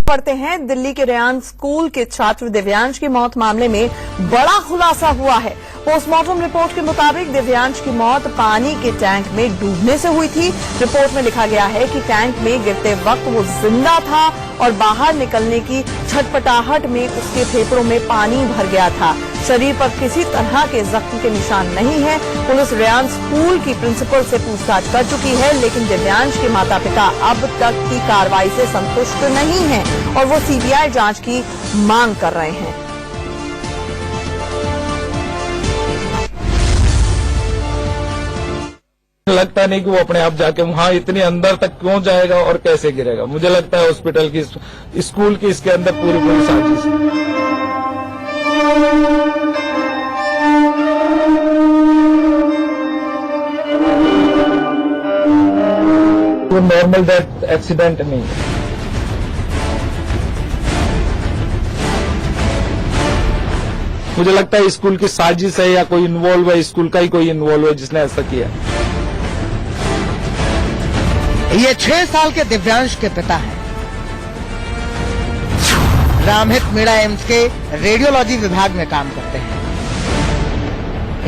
पढ़ते हैं। दिल्ली के रेयान स्कूल के छात्र दिव्यांश की मौत मामले में बड़ा खुलासा हुआ है। पोस्टमार्टम रिपोर्ट के मुताबिक दिव्यांश की मौत पानी के टैंक में डूबने से हुई थी। रिपोर्ट में लिखा गया है कि टैंक में गिरते वक्त वो जिंदा था और बाहर निकलने की छटपटाहट में उसके फेफड़ों में पानी भर गया था। शरीर पर किसी तरह के जख्म के निशान नहीं है। पुलिस रेयान स्कूल की प्रिंसिपल से पूछताछ कर चुकी है, लेकिन दिव्यांश के माता पिता अब तक की कार्रवाई से संतुष्ट नहीं हैं और वो सीबीआई जांच की मांग कर रहे हैं। लगता नहीं कि वो अपने आप जाके वहां इतने अंदर तक क्यों जाएगा और कैसे गिरेगा। मुझे लगता है हॉस्पिटल की, स्कूल की इसके अंदर पूरी साजिश है। वो नॉर्मल डेथ एक्सीडेंट नहीं है। मुझे लगता है स्कूल की साजिश है या कोई इन्वॉल्व है, स्कूल का ही कोई इन्वॉल्व है जिसने ऐसा किया। ये 6 साल के दिव्यांश के पिता हैं। रामहित मीणा एम्स के रेडियोलॉजी विभाग में काम करते हैं।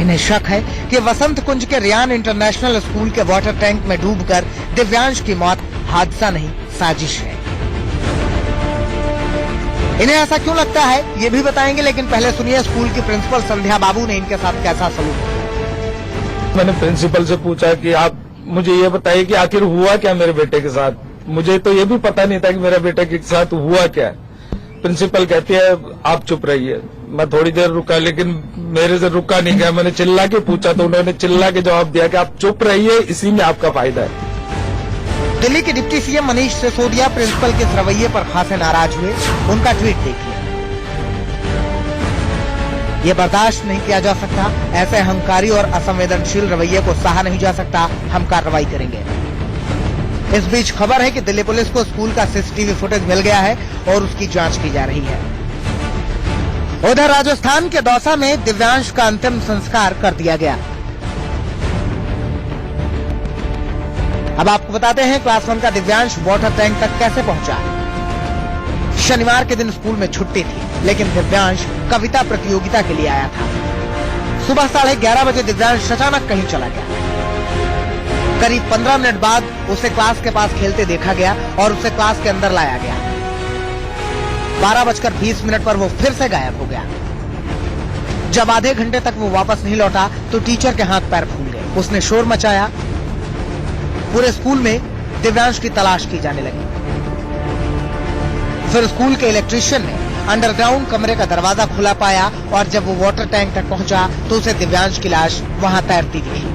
इन्हें शक है कि वसंत कुंज के रेयान इंटरनेशनल स्कूल के वाटर टैंक में डूबकर दिव्यांश की मौत हादसा नहीं, साजिश है। इन्हें ऐसा क्यों लगता है ये भी बताएंगे, लेकिन पहले सुनिए स्कूल की प्रिंसिपल संध्या बाबू ने इनके साथ कैसा सलूक किया। मैंने प्रिंसिपल से पूछा कि आप मुझे ये बताइए कि आखिर हुआ क्या मेरे बेटे के साथ। मुझे तो ये भी पता नहीं था कि मेरे बेटे के साथ हुआ क्या है। प्रिंसिपल कहती है आप चुप रहिए। मैं थोड़ी देर रुका, लेकिन मेरे से रुका नहीं गया। मैंने चिल्ला के पूछा तो उन्होंने चिल्ला के जवाब दिया कि आप चुप रहिए, इसी में आपका फायदा है। दिल्ली के deputy CM Manish Sisodia principal के इस रवैये पर खासे नाराज हुए। उनका ट्वीट देखिए। ये बर्दाश्त नहीं किया जा सकता, ऐसे अहंकारी और असंवेदनशील रवैये को सहा नहीं जा सकता, हम कार्रवाई करेंगे। इस बीच खबर है कि दिल्ली पुलिस को स्कूल का सीसीटीवी फुटेज मिल गया है और उसकी जांच की जा रही है। उधर राजस्थान के दौसा में दिव्यांश का अंतिम संस्कार कर दिया गया। अब आपको बताते हैं क्लास 1 का दिव्यांश वाटर टैंक तक कैसे पहुंचा। शनिवार के दिन स्कूल में छुट्टी थी, लेकिन दिव्यांश कविता प्रतियोगिता के लिए आया था। सुबह 11:30 बजे दिव्यांश अचानक कहीं चला गया। करीब 15 मिनट बाद उसे क्लास के पास खेलते देखा गया और उसे क्लास के अंदर लाया गया। 12:20 पर वो फिर से गायब हो गया। जब आधे घंटे तक वो वापस नहीं लौटा तो टीचर के हाथ पैर फूल गए। उसने शोर मचाया। पूरे स्कूल में दिव्यांश की तलाश की जाने लगी। फिर स्कूल के इलेक्ट्रीशियन ने अंडरग्राउंड कमरे का दरवाजा खुला पाया और जब वो वाटर टैंक तक पहुंचा तो उसे दिव्यांश की लाश वहां तैरती दिखी।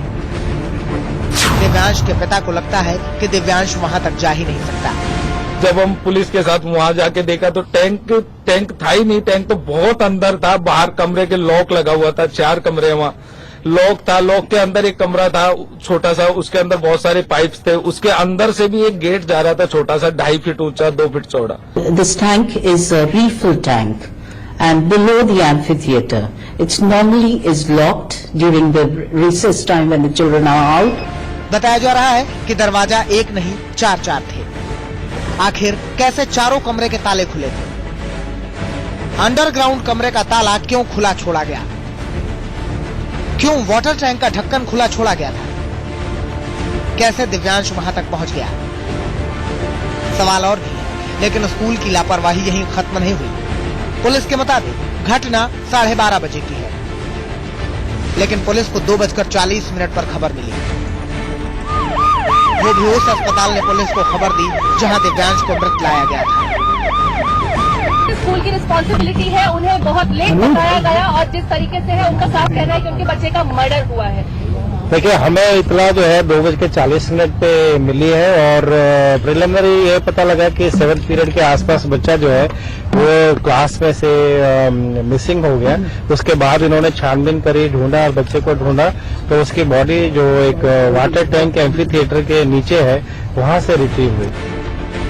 दिव्यांश के पिता को लगता है कि दिव्यांश वहां तक जा ही नहीं सकता। जब हम पुलिस के साथ वहां जाके देखा तो टैंक था ही नहीं। टैंक तो बहुत अंदर था। बाहर कमरे के लॉक लगा हुआ था। 4 कमरे वहां लॉक था। लॉक के अंदर एक कमरा था छोटा सा, उसके अंदर बहुत सारे पाइप्स थे। उसके अंदर से भी एक गेट जा रहा था छोटा सा, 2.5 फीट ऊंचा, 2 फीट चौड़ा। This tank is a refill tank and below the amphitheater. It's normally is locked during the recess time when the children are out. बताया जा रहा है कि दरवाजा एक नहीं 4 थे। आखिर कैसे चारों कमरे के ताले खुले थे? अंडरग्राउंड कमरे का ताला क्यों खुला छोड़ा गया? क्यों वाटर टैंक का ढक्कन खुला छोड़ा गया था? कैसे दिव्यांश वहां तक पहुंच गया? सवाल और भी है, लेकिन स्कूल की लापरवाही यहीं खत्म नहीं हुई। पुलिस के मुताबिक घटना 12:30 बजे की है, लेकिन पुलिस को 2:40 पर खबर मिली। वो भी उस अस्पताल ने पुलिस को खबर दी जहां दिव्यांश को मृत लाया गया था। स्कूल की रिस्पॉन्सिबिलिटी है, उन्हें बहुत लेट बताया गया और जिस तरीके से है उनका साफ कहना है कि उनके बच्चे का मर्डर हुआ है। देखिए, हमें इतला जो है 2:40 पे मिली है और प्रिलिमिनरी ये पता लगा कि 7th पीरियड के आसपास बच्चा जो है वो क्लास में से मिसिंग हो गया। उसके बाद इन्होंने छानबीन करी, ढूंढा और बच्चे को ढूंढा तो उसकी बॉडी जो एक वाटर टैंक एम्फी थिएटर के नीचे है वहां से रिट्रीव हुई।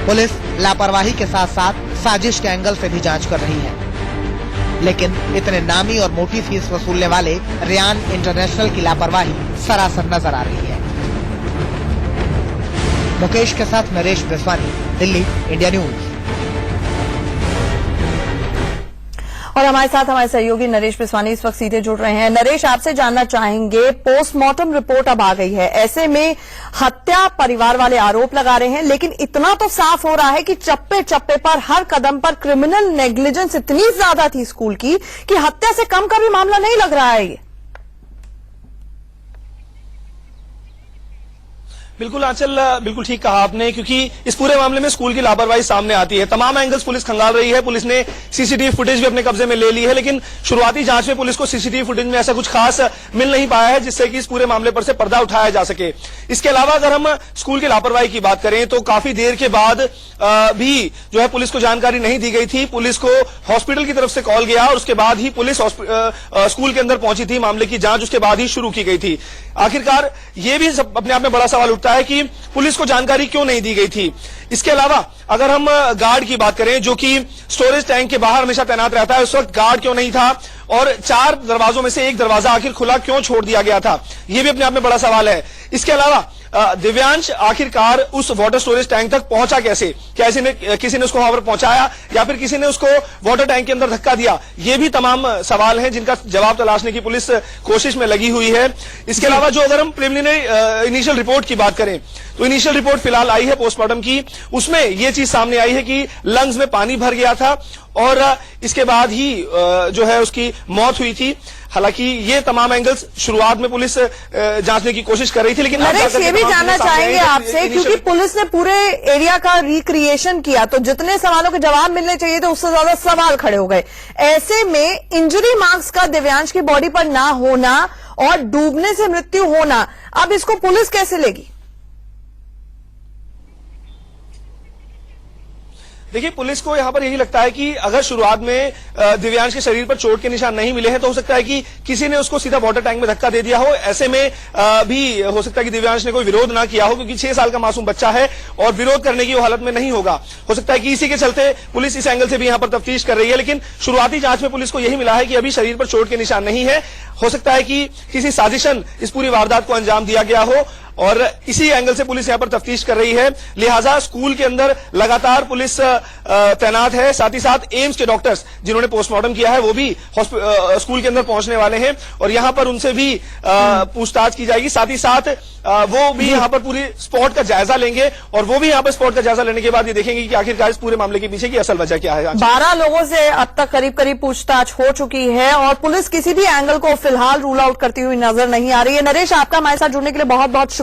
पुलिस लापरवाही के साथ साथ साजिश के एंगल से भी जांच कर रही है, लेकिन इतने नामी और मोटी फीस वसूलने वाले रेयान इंटरनेशनल की लापरवाही सरासर नजर आ रही है। मुकेश के साथ नरेश बेसवानी, दिल्ली, इंडिया न्यूज। और हमारे साथ हमारे सहयोगी नरेश पिस्वानी इस वक्त सीधे जुड़ रहे हैं। नरेश, आपसे जानना चाहेंगे, पोस्टमार्टम रिपोर्ट अब आ गई है, ऐसे में हत्या परिवार वाले आरोप लगा रहे हैं, लेकिन इतना तो साफ हो रहा है कि चप्पे चप्पे पर, हर कदम पर क्रिमिनल नेग्लिजेंस इतनी ज्यादा थी स्कूल की कि हत्या से कम का भी मामला नहीं लग रहा है ये। बिल्कुल आंचल, बिल्कुल ठीक कहा आपने, क्योंकि इस पूरे मामले में स्कूल की लापरवाही सामने आती है। तमाम एंगल्स पुलिस खंगाल रही है। पुलिस ने सीसीटीवी फुटेज भी अपने कब्जे में ले ली है, लेकिन शुरुआती जांच में पुलिस को सीसीटीवी फुटेज में ऐसा कुछ खास मिल नहीं पाया है जिससे कि इस पूरे मामले पर से पर्दा उठाया जा सके। इसके अलावा अगर हम स्कूल की लापरवाही की बात करें तो काफी देर के बाद भी जो है पुलिस को जानकारी नहीं दी गई थी। पुलिस को हॉस्पिटल की तरफ से कॉल गया और उसके बाद ही पुलिस स्कूल के अंदर पहुंची थी। मामले की जांच उसके बाद ही शुरू की गई थी। आखिरकार ये भी अपने आप में बड़ा सवाल उठता है कि पुलिस को जानकारी क्यों नहीं दी गई थी। इसके अलावा अगर हम गार्ड की बात करें जो कि स्टोरेज टैंक के बाहर हमेशा तैनात रहता है, उस वक्त गार्ड क्यों नहीं था और 4 दरवाजों में से एक दरवाजा आखिर खुला क्यों छोड़ दिया गया था, यह भी अपने आप में बड़ा सवाल है। इसके अलावा दिव्यांश आखिरकार उस वाटर स्टोरेज टैंक तक पहुंचा कैसे? क्या किसी ने उसको वहां पर पहुंचाया या फिर किसी ने उसको वाटर टैंक के अंदर धक्का दिया? ये भी तमाम सवाल हैं जिनका जवाब तलाशने की पुलिस कोशिश में लगी हुई है। इसके अलावा जो अगर हम प्रिलिमिनरी इनिशियल रिपोर्ट की बात करें तो इनिशियल रिपोर्ट फिलहाल आई है पोस्टमार्टम की, उसमें यह चीज सामने आई है कि लंग्स में पानी भर गया था और इसके बाद ही जो है उसकी मौत हुई थी। हालांकि ये तमाम एंगल्स शुरुआत में पुलिस जांचने की कोशिश कर रही थी, लेकिन नरेश, ये भी जानना चाहेंगे आपसे, क्योंकि पुलिस ने पूरे एरिया का रिक्रिएशन किया तो जितने सवालों के जवाब मिलने चाहिए थे उससे ज्यादा सवाल खड़े हो गए। ऐसे में इंजरी मार्क्स का दिव्यांश की बॉडी पर ना होना और डूबने से मृत्यु होना, अब इसको पुलिस कैसे लेगी? देखिए, पुलिस को यहां पर यही लगता है कि अगर शुरुआत में दिव्यांश के शरीर पर चोट के निशान नहीं मिले हैं तो हो सकता है कि किसी ने उसको सीधा वाटर टैंक में धक्का दे दिया हो। ऐसे में भी हो सकता है कि दिव्यांश ने कोई विरोध ना किया हो, क्योंकि 6 साल का मासूम बच्चा है और विरोध करने की वो हालत में नहीं होगा। हो सकता है कि इसी के चलते पुलिस इस एंगल से भी यहां पर तफ्तीश कर रही है, लेकिन शुरुआती जांच में पुलिस को यही मिला है कि अभी शरीर पर चोट के निशान नहीं है। हो सकता है कि किसी साजिशन इस पूरी वारदात को अंजाम दिया गया हो और इसी एंगल से पुलिस यहां पर तफ्तीश कर रही है। लिहाजा स्कूल के अंदर लगातार पुलिस तैनात है। साथ ही साथ एम्स के डॉक्टर्स जिन्होंने पोस्टमार्टम किया है वो भी स्कूल के अंदर पहुंचने वाले हैं और यहां पर उनसे भी पूछताछ की जाएगी। साथ ही साथ वो भी यहां पर पूरी स्पॉट का जायजा लेंगे और वो भी यहां पर स्पॉट का जायजा लेने के बाद ये देखेंगे कि आखिरकार इस पूरे मामले के पीछे की असल वजह क्या है। 12 लोगों से अब तक करीब करीब पूछताछ हो चुकी है और पुलिस किसी भी एंगल को फिलहाल रूल आउट करती हुई नजर नहीं आ रही है। नरेश, आपका हमारे साथ जुड़ने के लिए बहुत बहुत शुक्रिया।